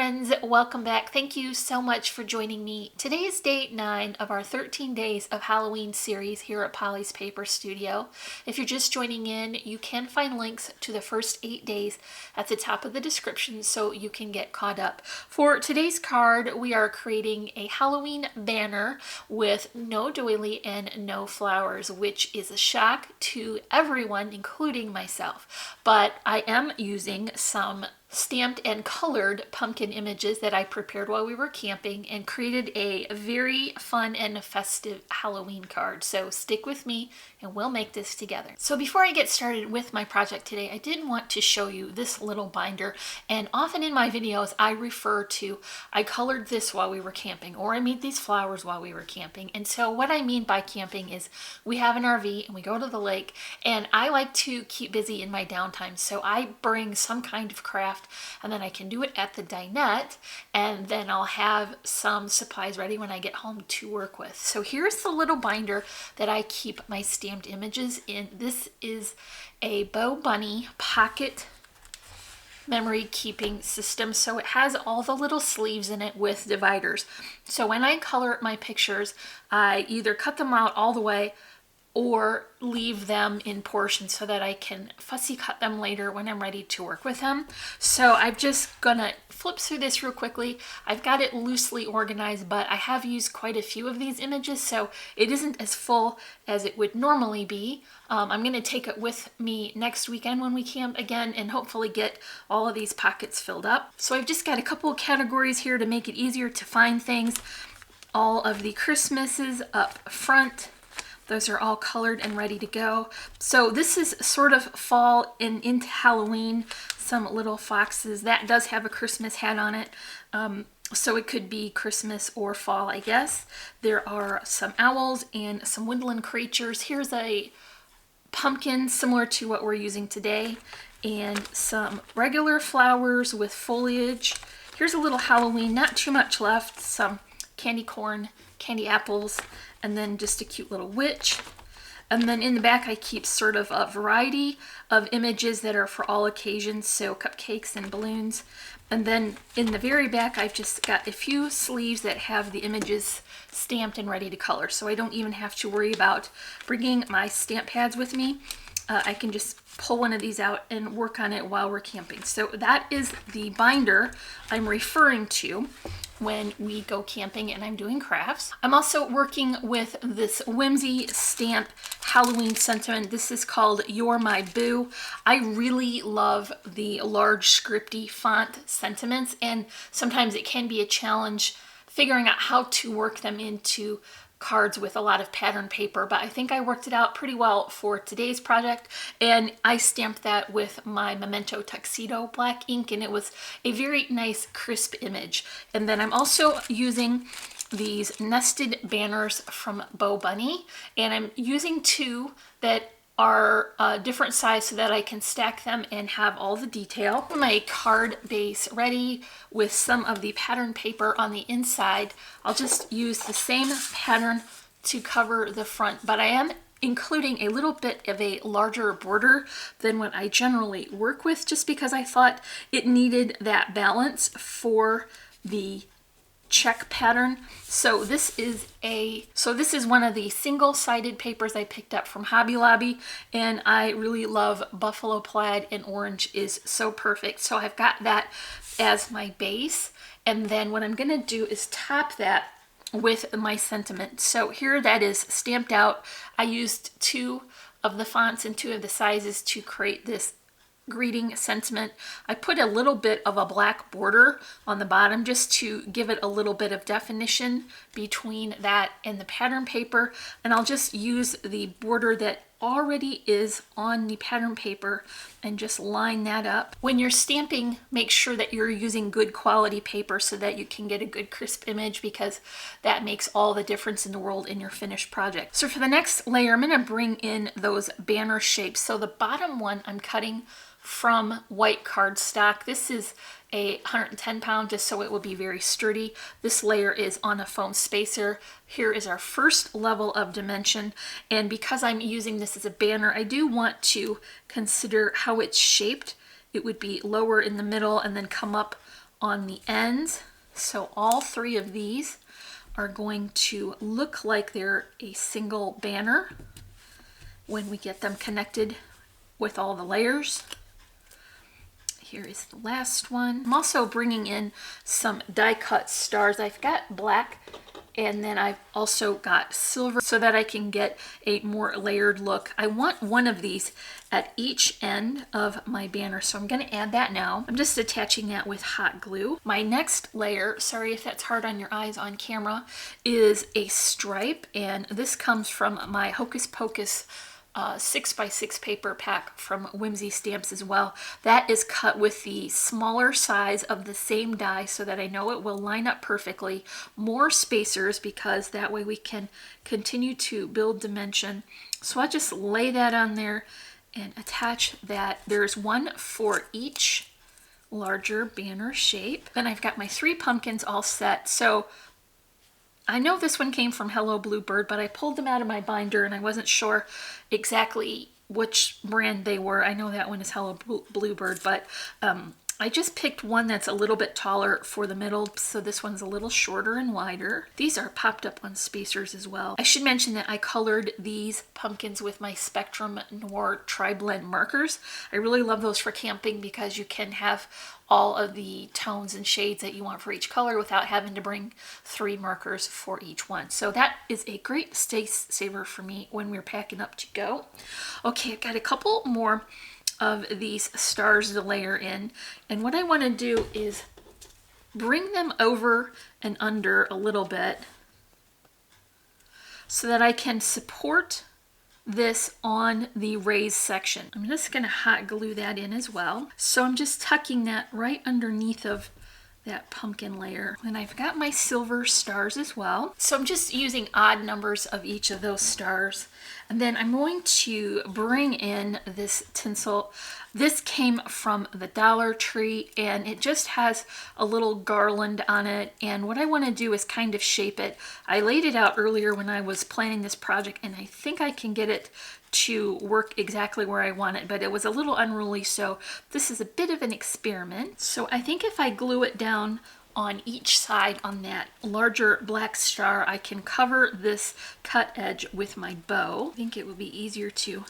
friends, welcome back. Thank you so much for joining me. Today is day 9 of our 13 days of Halloween series here at Polly's Paper Studio. If you're just joining in, you can find links to the first 8 days at the top of the description so you can get caught up. For today's card, we are creating a Halloween banner with no doily and no flowers, which is a shock to everyone, including myself. But I am using some stamped and colored pumpkin images that I prepared while we were camping and created a very fun and festive Halloween card. So stick with me and we'll make this together. So before I get started with my project today, I did want to show you this little binder, and often in my videos I refer to I colored this while we were camping, or I made these flowers while we were camping. And so what I mean by camping is we have an RV and we go to the lake, and I like to keep busy in my downtime, so I bring some kind of craft and then I can do it at the dinette, and then I'll have some supplies ready when I get home to work with. So here's the little binder that I keep my stamped images in. This is a Bo Bunny pocket memory keeping system, so it has all the little sleeves in it with dividers. So when I color my pictures, I either cut them out all the way or leave them in portions so that I can fussy cut them later when I'm ready to work with them. So I'm just gonna flip through this real quickly. I've got it loosely organized, but I have used quite a few of these images, so it isn't as full as it would normally be. I'm gonna take it with me next weekend when we camp again and hopefully get all of these pockets filled up. So I've just got a couple of categories here to make it easier to find things. All of the Christmases up front. Those are all colored and ready to go. So this is sort of fall and into Halloween. Some little foxes. That does have a Christmas hat on it. So it could be Christmas or fall, I guess. There are some owls and some woodland creatures. Here's a pumpkin similar to what we're using today, and some regular flowers with foliage. Here's a little Halloween, not too much left. Some candy corn, candy apples, and then just a cute little witch. And then in the back I keep sort of a variety of images that are for all occasions, so cupcakes and balloons. And then in the very back I've just got a few sleeves that have the images stamped and ready to color, so I don't even have to worry about bringing my stamp pads with me. I can just pull one of these out and work on it while we're camping. So that is the binder I'm referring to when we go camping and I'm doing crafts. I'm also working with this whimsy stamp Halloween sentiment. This is called You're My Boo. I really love the large scripty font sentiments, and sometimes it can be a challenge figuring out how to work them into cards with a lot of pattern paper, but I think I worked it out pretty well for today's project, and I stamped that with my Memento Tuxedo black ink, and it was a very nice crisp image. And then I'm also using these nested banners from Bo Bunny, and I'm using 2 that are different size so that I can stack them and have all the detail. My card base ready with some of the pattern paper on the inside. I'll just use the same pattern to cover the front, but I am including a little bit of a larger border than what I generally work with, just because I thought it needed that balance for the check pattern. So this is one of the single-sided papers I picked up from Hobby Lobby, and I really love buffalo plaid, and orange is so perfect. So I've got that as my base, and then what I'm gonna do is top that with my sentiment. So here that is stamped out. I used 2 of the fonts and 2 of the sizes to create this greeting sentiment. I put a little bit of a black border on the bottom just to give it a little bit of definition between that and the pattern paper, and I'll just use the border that already is on the pattern paper and just line that up. When you're stamping, make sure that you're using good quality paper so that you can get a good crisp image, because that makes all the difference in the world in your finished project. So for the next layer, I'm going to bring in those banner shapes. So the bottom one I'm cutting from white cardstock. This is a 110 pound, just so it will be very sturdy. This layer is on a foam spacer. Here is our first level of dimension, and because I'm using this as a banner, I do want to consider how it's shaped. It would be lower in the middle and then come up on the ends. So all three of these are going to look like they're a single banner when we get them connected with all the layers. Here is the last one. I'm also bringing in some die cut stars. I've got black and then I've also got silver so that I can get a more layered look. I want one of these at each end of my banner, so I'm going to add that now. I'm just attaching that with hot glue. My next layer, sorry if that's hard on your eyes on camera, is a stripe, and this comes from my Hocus Pocus 6x6 paper pack from Whimsy Stamps as well. That is cut with the smaller size of the same die so that I know it will line up perfectly. More spacers because that way we can continue to build dimension. So I'll just lay that on there and attach that. There's one for each larger banner shape. Then I've got my 3 pumpkins all set. So I know this one came from Hello Bluebird, but I pulled them out of my binder and I wasn't sure exactly which brand they were. I know that one is Hello Bluebird, but I just picked one that's a little bit taller for the middle, so this one's a little shorter and wider. These are popped up on spacers as well. I should mention that I colored these pumpkins with my Spectrum Noir Tri-Blend markers. I really love those for camping because you can have all of the tones and shades that you want for each color without having to bring 3 markers for each one. So that is a great space saver for me when we're packing up to go. Okay, I've got a couple more of these stars to layer in, and what I want to do is bring them over and under a little bit so that I can support this on the raised section. I'm just going to hot glue that in as well. So I'm just tucking that right underneath of that pumpkin layer. And I've got my silver stars as well. So I'm just using odd numbers of each of those stars. And then I'm going to bring in this tinsel. This came from the Dollar Tree and it just has a little garland on it. And what I want to do is kind of shape it. I laid it out earlier when I was planning this project and I think I can get it to work exactly where I want it, but it was a little unruly, so this is a bit of an experiment. So I think if I glue it down on each side on that larger black star, I can cover this cut edge with my bow. I think it would be easier to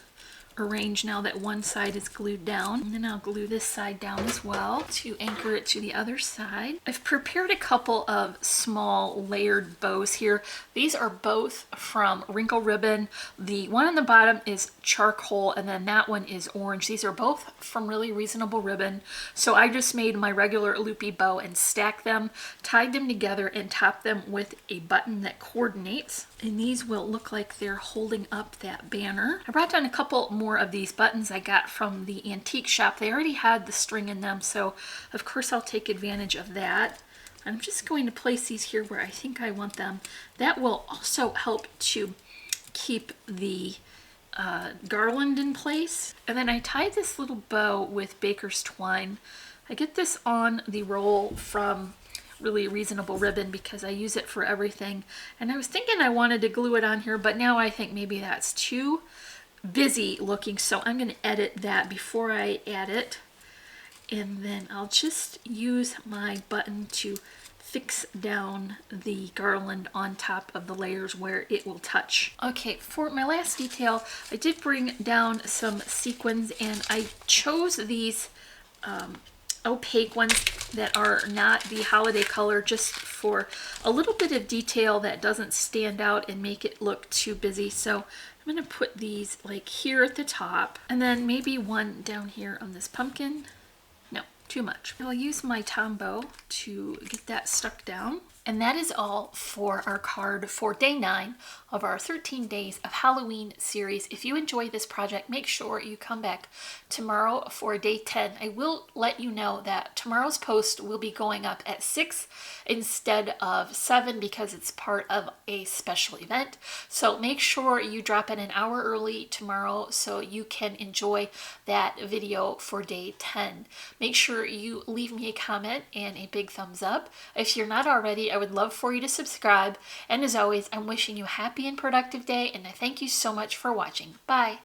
arrange now that one side is glued down. And then I'll glue this side down as well to anchor it to the other side. I've prepared a couple of small layered bows here. These are both from Wrinkle Ribbon. The one on the bottom is charcoal and then that one is orange. These are both from Really Reasonable Ribbon. So I just made my regular loopy bow and stacked them, tied them together and topped them with a button that coordinates. And these will look like they're holding up that banner. I brought down a couple more of these buttons I got from the antique shop. They already had the string in them, so of course I'll take advantage of that. I'm just going to place these here where I think I want them. That will also help to keep the garland in place. And then I tied this little bow with baker's twine. I get this on the roll from Really Reasonable Ribbon because I use it for everything. And I was thinking I wanted to glue it on here, but now I think maybe that's too busy looking, so I'm going to edit that before I add it. And then I'll just use my button to fix down the garland on top of the layers where it will touch. Okay, for my last detail, I did bring down some sequins and I chose these opaque ones that are not the holiday color, just for a little bit of detail that doesn't stand out and make it look too busy. So I'm going to put these like here at the top and then maybe one down here on this pumpkin. No, too much. I'll use my Tombow to get that stuck down. And that is all for our card for day 9 of our 13 days of Halloween series. If you enjoy this project, make sure you come back tomorrow for day 10. I will let you know that tomorrow's post will be going up at 6 instead of 7 because it's part of a special event. So make sure you drop in an hour early tomorrow so you can enjoy that video for day 10. Make sure you leave me a comment and a big thumbs up. If you're not already, I would love for you to subscribe. And as always, I'm wishing you a happy and productive day, and I thank you so much for watching. Bye.